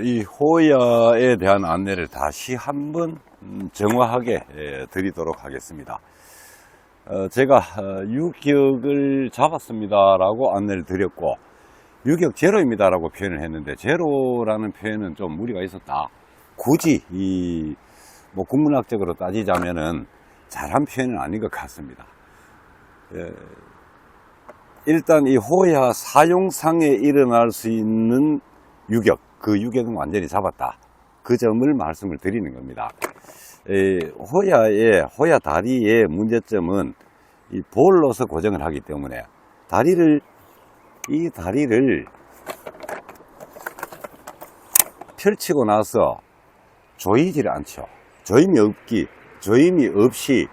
이 호야에 대한 안내를 다시 한번 정확하게 드리도록 하겠습니다. 제가 유격을 잡았습니다 라고 안내를 드렸고, 유격 제로입니다 라고 표현을 했는데, 제로라는 표현은 좀 무리가 있었다. 굳이 국문학적으로 따지자면은 잘한 표현은 아닌 것 같습니다. 일단 이 호야 사용상에 일어날 수 있는 유격, 그 유격은 완전히 잡았다. 그 점을 말씀을 드리는 겁니다. 호야 다리의 문제점은 이 볼로서 고정을 하기 때문에 이 다리를 펼치고 나서 조이지를 않죠. 조임이 없이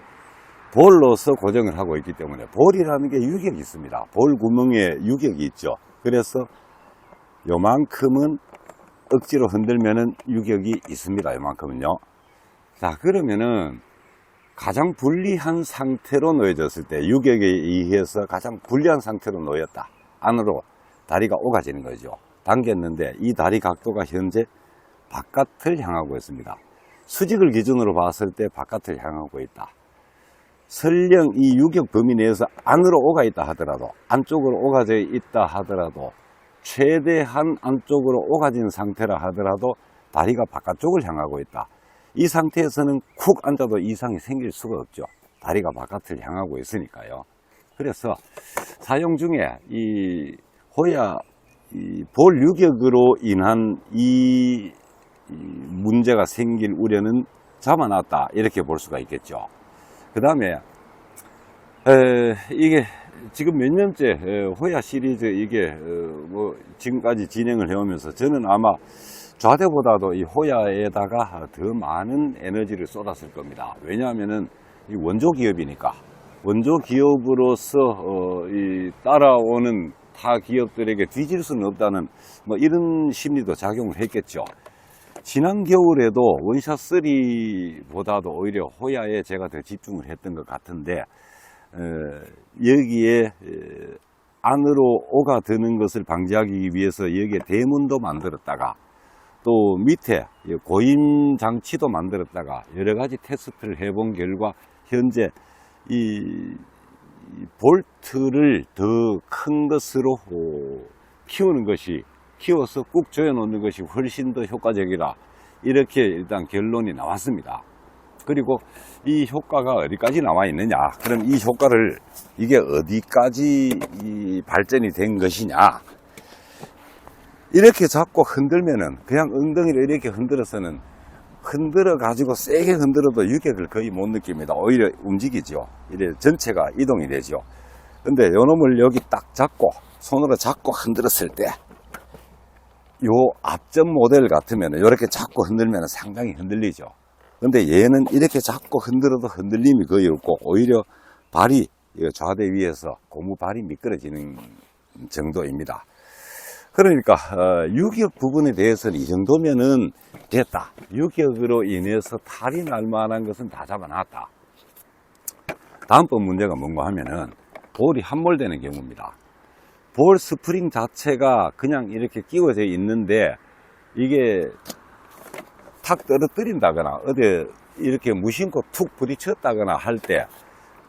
볼로서 고정을 하고 있기 때문에, 볼이라는 게 유격이 있습니다. 볼 구멍에 유격이 있죠. 그래서 요만큼은 억지로 흔들면은 유격이 있습니다. 요만큼은요. 자, 그러면은 가장 불리한 상태로 놓여졌을 때, 유격에 의해서 가장 불리한 상태로 놓였다. 안으로 다리가 오가지는 거죠. 당겼는데 이 다리 각도가 현재 바깥을 향하고 있습니다. 수직을 기준으로 봤을 때 바깥을 향하고 있다. 설령 이 유격 범위 내에서 안으로 오가 있다 하더라도, 안쪽으로 오가져 있다 하더라도, 최대한 안쪽으로 오가진 상태라 하더라도 다리가 바깥쪽을 향하고 있다. 이 상태에서는 쿡 앉아도 이상이 생길 수가 없죠. 다리가 바깥을 향하고 있으니까요. 그래서 사용 중에 이 호야 볼 유격으로 인한 이 문제가 생길 우려는 잡아놨다, 이렇게 볼 수가 있겠죠. 그 다음에 이게 지금 몇 년째 호야 시리즈 이게 지금까지 진행을 해오면서 저는 아마 좌대보다도 이 호야에다가 더 많은 에너지를 쏟았을 겁니다. 왜냐하면은 이 원조 기업이니까, 원조 기업으로서 이 따라오는 타 기업들에게 뒤질 수는 없다는 이런 심리도 작용을 했겠죠. 지난 겨울에도 원샷3보다도 오히려 호야에 제가 더 집중을 했던 것 같은데, 여기에 안으로 오가드는 것을 방지하기 위해서 여기에 대문도 만들었다가, 또 밑에 고임 장치도 만들었다가 여러 가지 테스트를 해본 결과 현재 이 볼트를 더 큰 것으로 키워서 꾹 조여 놓는 것이 훨씬 더 효과적이라, 이렇게 일단 결론이 나왔습니다. 그리고 이 효과가 어디까지 나와 있느냐, 그럼 이 효과를 이게 어디까지 발전이 된 것이냐, 이렇게 잡고 흔들면은 그냥 엉덩이를 이렇게 흔들어 가지고 세게 흔들어도 유격을 거의 못 느낍니다. 오히려 움직이죠. 이래 전체가 이동이 되죠. 근데 요 놈을 여기 딱 잡고 손으로 잡고 흔들었을 때, 요 앞전 모델 같으면 이렇게 잡고 흔들면 상당히 흔들리죠. 근데 얘는 이렇게 잡고 흔들어도 흔들림이 거의 없고, 오히려 발이 좌대 위에서 고무 발이 미끄러지는 정도입니다. 그러니까 유격 부분에 대해서는 이 정도면은 됐다. 유격으로 인해서 탈이 날 만한 것은 다 잡아놨다. 다음번 문제가 뭔가 하면은 볼이 함몰되는 경우입니다. 볼 스프링 자체가 그냥 이렇게 끼워져 있는데, 이게 탁 떨어뜨린다거나 어디 이렇게 무심코 툭 부딪혔다거나 할 때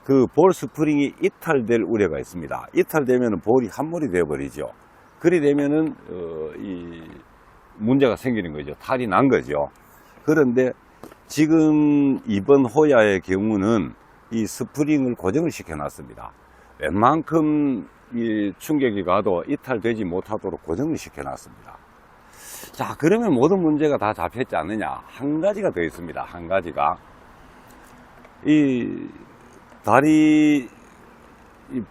그 볼 스프링이 이탈될 우려가 있습니다. 이탈되면 볼이 함몰이 되어 버리죠. 그리 되면은 이 문제가 생기는 거죠. 탈이 난 거죠. 그런데 지금 이번 호야의 경우는 이 스프링을 고정을 시켜 놨습니다. 웬만큼 이 충격이 가도 이탈되지 못하도록 고정을 시켜 놨습니다. 자, 그러면 모든 문제가 다 잡혔지 않느냐. 한 가지가 더 있습니다. 한 가지가 이 다리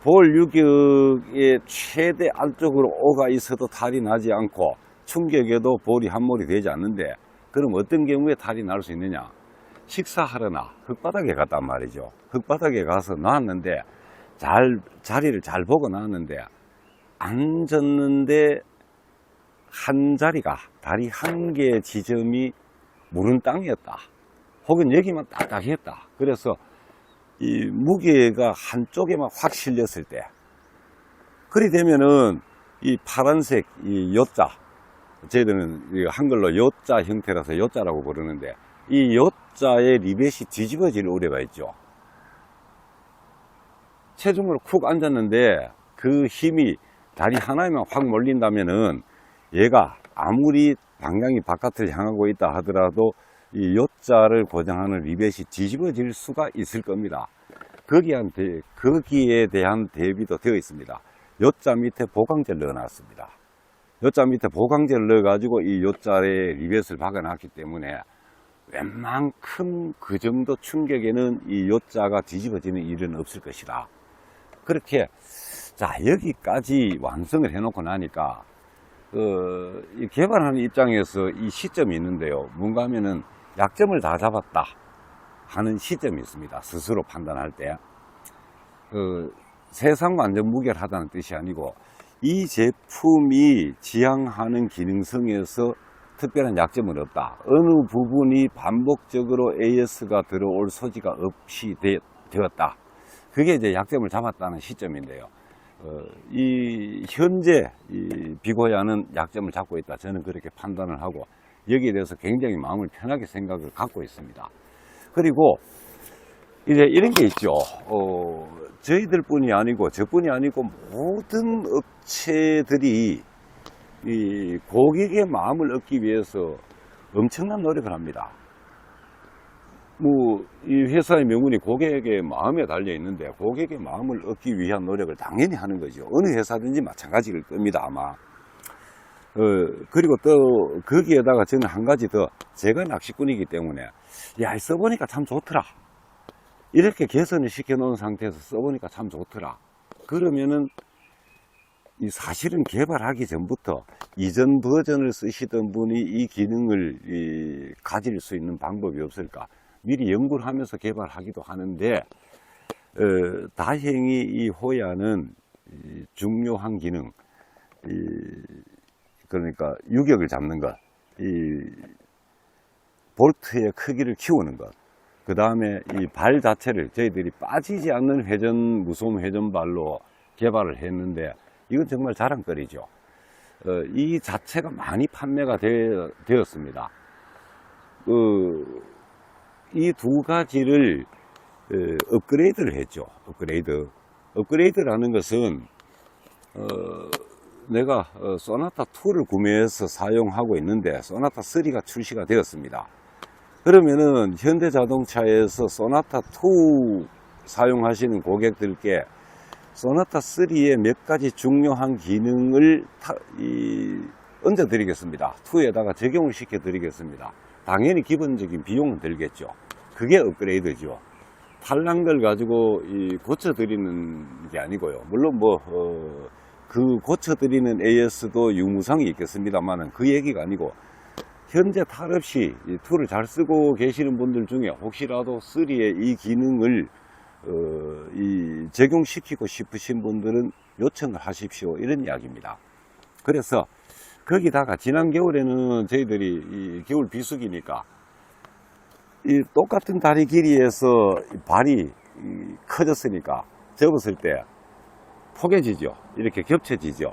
볼 유격의 최대 안쪽으로 오가 있어도 탈이 나지 않고, 충격에도 볼이 함몰이 되지 않는데, 그럼 어떤 경우에 탈이 날 수 있느냐. 식사하러나 흙바닥에 갔단 말이죠. 흙바닥에 가서 놨는데, 자리를 잘 보고 놨는데, 앉았는데 한 자리가, 다리 한 개의 지점이 무른 땅이었다. 혹은 여기만 딱딱했다. 그래서 이 무게가 한쪽에만 확 실렸을 때, 그리 되면은 이 파란색 이 요자, 저희들은 이 한글로 요자 형태라서 요자라고 부르는데, 이 요자의 리벳이 뒤집어질 우려가 있죠. 체중으로 쿡 앉았는데 그 힘이 다리 하나에만 확 몰린다면은 얘가 아무리 방향이 바깥을 향하고 있다 하더라도 이 요자를 고정하는 리벳이 뒤집어질 수가 있을 겁니다. 거기에 대한 대비도 되어 있습니다. 요자 밑에 보강제를 넣어놨습니다. 요자 밑에 보강제를 넣어가지고 이 요자의 리벳을 박아놨기 때문에 웬만큼 그 정도 충격에는 이 요자가 뒤집어지는 일은 없을 것이다. 그렇게, 자, 여기까지 완성을 해놓고 나니까, 이 개발하는 입장에서 이 시점이 있는데요. 뭔가 하면은 약점을 다 잡았다 하는 시점이 있습니다. 스스로 판단할 때. 세상 완전 무결하다는 뜻이 아니고, 이 제품이 지향하는 기능성에서 특별한 약점은 없다. 어느 부분이 반복적으로 AS가 들어올 소지가 없이 되었다. 그게 이제 약점을 잡았다는 시점인데요. 이 현재 이 비고야는 약점을 잡고 있다. 저는 그렇게 판단을 하고 여기에 대해서 굉장히 마음을 편하게 생각을 갖고 있습니다. 그리고 이제 이런 게 있죠. 저희들뿐이 아니고 저뿐이 아니고 모든 업체들이 이 고객의 마음을 얻기 위해서 엄청난 노력을 합니다. 이 회사의 명분이 고객의 마음에 달려 있는데 고객의 마음을 얻기 위한 노력을 당연히 하는 거죠. 어느 회사든지 마찬가지일 겁니다, 아마. 그리고 또 거기에다가 저는 한 가지 더, 제가 낚시꾼이기 때문에 야, 써보니까 참 좋더라. 이렇게 개선을 시켜놓은 상태에서 써보니까 참 좋더라. 그러면은 사실은 개발하기 전부터 이전 버전을 쓰시던 분이 이 기능을 가질 수 있는 방법이 없을까? 미리 연구를 하면서 개발하기도 하는데, 다행히 이 호야는 중요한 기능, 그러니까 유격을 잡는 것, 볼트의 크기를 키우는 것, 그 다음에 이 발 자체를 저희들이 빠지지 않는 무소음 회전발로 개발을 했는데, 이건 정말 자랑거리죠. 이 자체가 많이 판매가 되었습니다. 이 두 가지를 업그레이드를 했죠. 업그레이드라는 것은 내가 소나타 2를 구매해서 사용하고 있는데 소나타 3가 출시가 되었습니다. 그러면은 현대자동차에서 소나타 2 사용하시는 고객들께 소나타 3의 몇 가지 중요한 기능을 얹어 드리겠습니다. 2에다가 적용을 시켜 드리겠습니다. 당연히 기본적인 비용은 들겠죠. 그게 업그레이드죠. 탈난 걸 가지고 고쳐드리는 게 아니고요. 물론 그 고쳐드리는 AS도 유무상이 있겠습니다만은 그 얘기가 아니고, 현재 탈 없이 2를 잘 쓰고 계시는 분들 중에 혹시라도 3의 이 기능을 적용시키고 싶으신 분들은 요청을 하십시오. 이런 이야기입니다. 그래서 거기다가 지난 겨울에는 저희들이 겨울 비수기니까 똑같은 다리 길이에서 발이 커졌으니까 접었을 때 포개지죠. 이렇게 겹쳐지죠.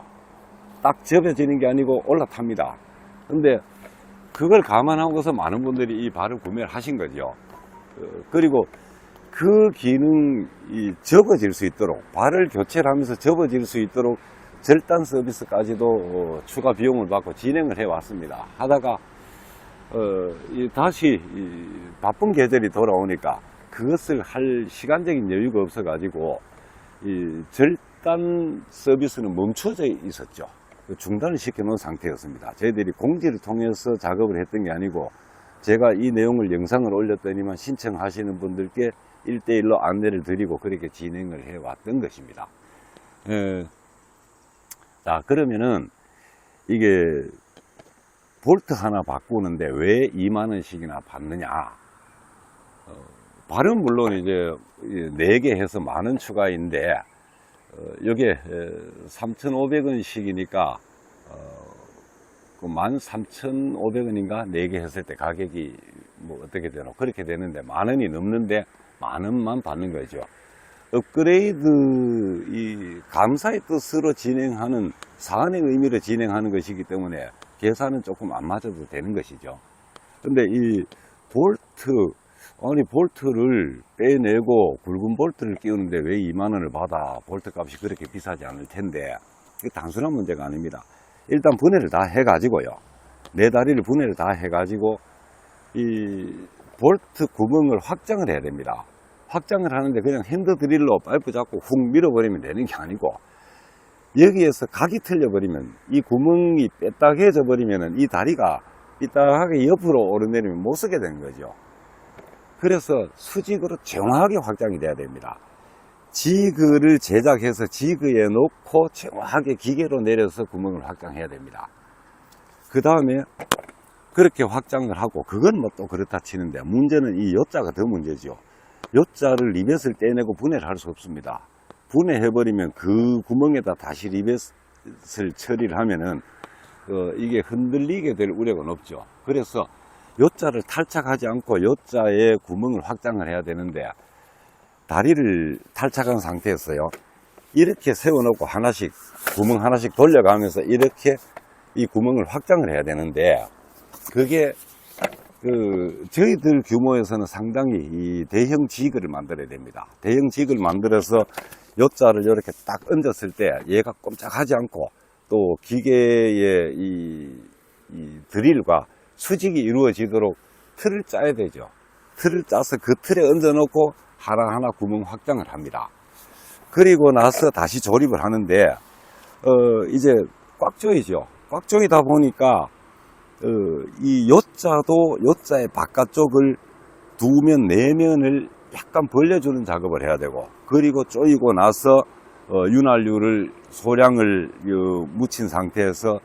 딱 접어지는 게 아니고 올라탑니다. 근데 그걸 감안하고서 많은 분들이 이 발을 구매를 하신 거죠. 그리고 그 기능이 접어질 수 있도록, 발을 교체를 하면서 접어질 수 있도록 절단 서비스까지도 추가 비용을 받고 진행을 해 왔습니다. 하다가 다시 바쁜 계절이 돌아오니까 그것을 할 시간적인 여유가 없어 가지고 절단 서비스는 멈춰져 있었죠. 중단을 시켜 놓은 상태였습니다. 저희들이 공지를 통해서 작업을 했던 게 아니고, 제가 이 내용을 영상을 올렸더니만 신청하시는 분들께 1대1로 안내를 드리고 그렇게 진행을 해 왔던 것입니다. 자, 그러면은 이게 볼트 하나 바꾸는데 왜 2만원씩이나 받느냐? 발은 물론 이제 4개 해서 만원 추가인데, 이게 3,500원씩이니까 13,500원인가 4개 했을 때 가격이 뭐 어떻게 되나 그렇게 되는데, 만원이 넘는데 만원만 받는 거죠. 업그레이드, 감사의 뜻으로 진행하는, 사안의 의미로 진행하는 것이기 때문에 계산은 조금 안 맞아도 되는 것이죠. 근데 이 볼트를 빼내고 굵은 볼트를 끼우는데 왜 2만원을 받아? 볼트 값이 그렇게 비싸지 않을 텐데, 이게 단순한 문제가 아닙니다. 일단 분해를 다 해가지고요. 네 다리를 분해를 다 해가지고 이 볼트 구멍을 확장을 해야 됩니다. 확장을 하는데 그냥 핸드 드릴로 파이프 잡고 훅 밀어버리면 되는 게 아니고, 여기에서 각이 틀려버리면, 이 구멍이 빼딱해져 버리면 이 다리가 삐딱하게 옆으로 오르내리면 못 쓰게 되는 거죠. 그래서 수직으로 정확하게 확장이 돼야 됩니다. 지그를 제작해서 지그에 놓고 정확하게 기계로 내려서 구멍을 확장해야 됩니다. 그 다음에 그렇게 확장을 하고, 그건 뭐 또 그렇다 치는데, 문제는 이 요자가 더 문제죠. 요자를 리벳을 떼내고 분해를 할 수 없습니다. 분해해버리면 그 구멍에다 다시 리벳을 처리를 하면은 이게 흔들리게 될 우려가 높죠. 그래서 요자를 탈착하지 않고 요자에 구멍을 확장을 해야 되는데, 다리를 탈착한 상태에서요, 이렇게 세워놓고 하나씩 구멍 하나씩 돌려가면서 이렇게 이 구멍을 확장을 해야 되는데, 그게 저희들 규모에서는 상당히 이 대형 지그를 만들어야 됩니다. 대형 지그를 만들어서 요자를 이렇게 딱 얹었을 때 얘가 꼼짝하지 않고, 또 기계의 이 드릴과 수직이 이루어지도록 틀을 짜야 되죠. 틀을 짜서 그 틀에 얹어 놓고 하나하나 구멍 확장을 합니다. 그리고 나서 다시 조립을 하는데, 이제 꽉 조이죠. 꽉 조이다 보니까 이 요자의 바깥쪽을 두 면, 네 면을 약간 벌려주는 작업을 해야 되고, 그리고 조이고 나서 윤활유를 소량을 묻힌 상태에서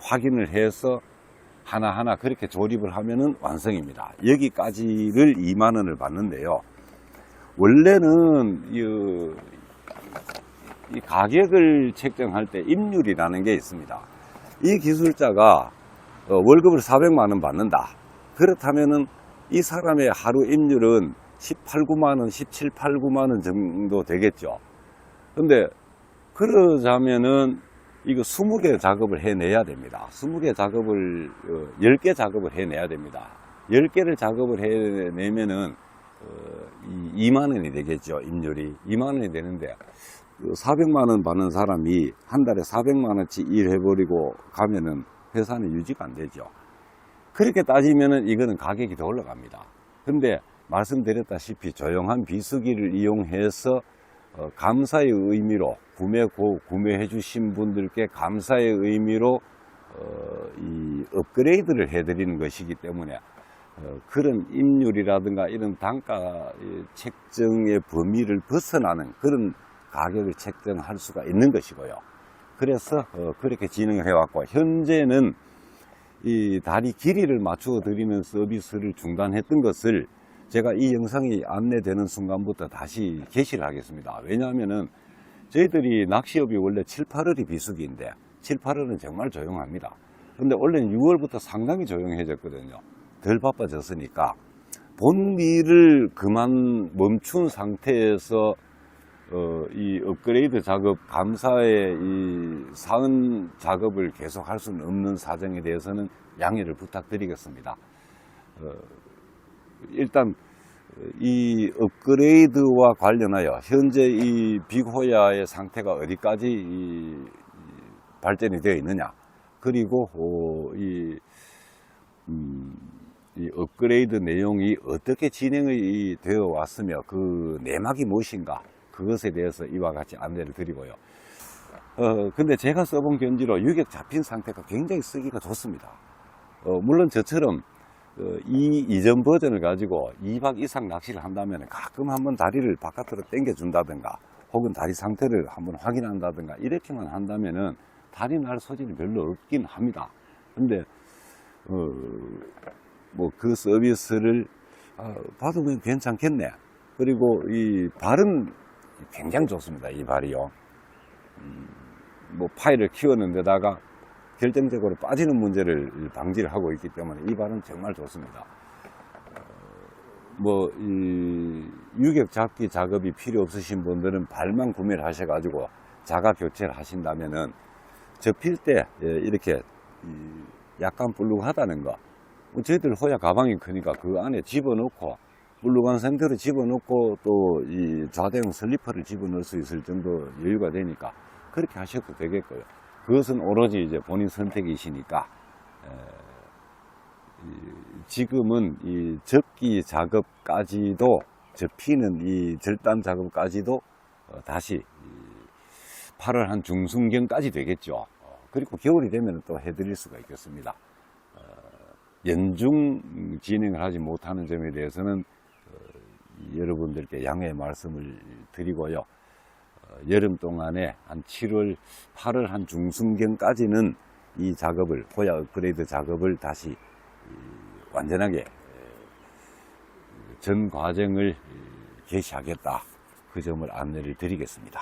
확인을 해서 하나하나 그렇게 조립을 하면은 완성입니다. 여기까지를 2만원을 받는데요. 원래는 이 가격을 책정할 때 임률이라는 게 있습니다. 이 기술자가 월급을 400만원 받는다. 그렇다면은 이 사람의 하루 임률은 18, 9만원, 17, 8, 9만원 정도 되겠죠. 근데 그러자면은 이거 20개 작업을 해내야 됩니다. 20개 작업을 10개 작업을 해내야 됩니다. 10개를 작업을 해내면은 2만원이 되겠죠. 임률이 2만원이 되는데, 400만원 받는 사람이 한 달에 400만원치 일해버리고 가면은 회사는 유지가 안 되죠. 그렇게 따지면은 이거는 가격이 더 올라갑니다. 근데 말씀드렸다시피 조용한 비수기를 이용해서 감사의 의미로 구매해 주신 분들께 감사의 의미로 이 업그레이드를 해드리는 것이기 때문에 그런 임률이라든가 이런 단가 책정의 범위를 벗어나는 그런 가격을 책정할 수가 있는 것이고요. 그래서 그렇게 진행을 해왔고, 현재는 이 다리 길이를 맞추어 드리는 서비스를 중단했던 것을 제가 이 영상이 안내되는 순간부터 다시 개시를 하겠습니다. 왜냐하면은 저희들이 낚시업이 원래 7, 8월이 비수기인데 7, 8월은 정말 조용합니다. 근데 원래는 6월부터 상당히 조용해졌거든요. 덜 바빠졌으니까 본일을 그만 멈춘 상태에서 이 업그레이드 작업, 감사의 이 사은 작업을 계속 할 수는 없는 사정에 대해서는 양해를 부탁드리겠습니다. 일단 이 업그레이드와 관련하여 현재 이 빅호야의 상태가 어디까지 발전이 되어 있느냐, 그리고 이 업그레이드 내용이 어떻게 진행이 되어 왔으며 그 내막이 무엇인가, 그것에 대해서 이와 같이 안내를 드리고요. 근데 제가 써본 견지로 유격 잡힌 상태가 굉장히 쓰기가 좋습니다. 물론 저처럼 이전 버전을 가지고 2박 이상 낚시를 한다면 가끔 한번 다리를 바깥으로 당겨 준다든가 혹은 다리 상태를 한번 확인한다든가 이렇게만 한다면은 다리 날 소질이 별로 없긴 합니다. 근데 뭐 그 서비스를 받으면 괜찮겠네. 그리고 이 발은 굉장히 좋습니다. 이 발이요. 뭐 파일을 키우는 데다가 결정적으로 빠지는 문제를 방지를 하고 있기 때문에 이 발은 정말 좋습니다. 뭐 이 유격 잡기 작업이 필요 없으신 분들은 발만 구매를 하셔가지고 자가 교체를 하신다면은 접힐 때 이렇게 약간 불룩하다는 거. 저희들 호야 가방이 크니까 그 안에 집어넣고 불룩한 상태로 집어넣고 또 이 좌대용 슬리퍼를 집어넣을 수 있을 정도 여유가 되니까 그렇게 하셔도 되겠고요. 그것은 오로지 이제 본인 선택이시니까 지금은 이 접기 작업까지도 접히는 이 절단 작업까지도 다시 8월 한 중순경까지 되겠죠. 그리고 겨울이 되면 또 해드릴 수가 있겠습니다. 연중 진행을 하지 못하는 점에 대해서는 여러분들께 양해의 말씀을 드리고요. 여름 동안에 한 7월, 8월 한 중순경까지는 이 작업을, 호야 업그레이드 작업을 다시 완전하게 전 과정을 개시하겠다. 그 점을 안내를 드리겠습니다.